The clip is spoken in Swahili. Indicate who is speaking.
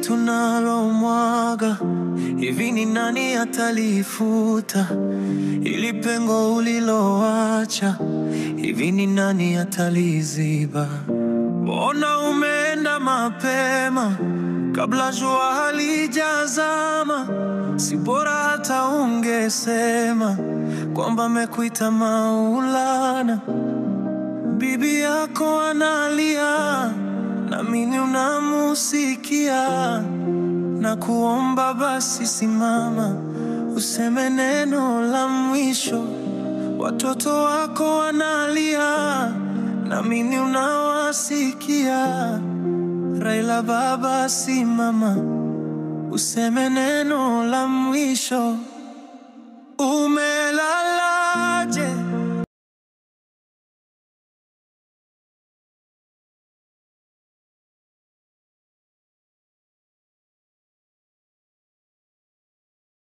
Speaker 1: tunalomwaga, hivi ni nani atalifuta? Ili pengo uliloacha, hivi ni nani ataliziba? Mbona umeenda mapema kabla jua halijazama? Si bora hata ungesema kwamba mekuita Maulana. Bibi yako analia na mimi unamusikia, na kuomba basi simama, useme neno la mwisho. Watoto wako wanalia na mimi unawasikia. Raila baba simama, useme neno la mwisho.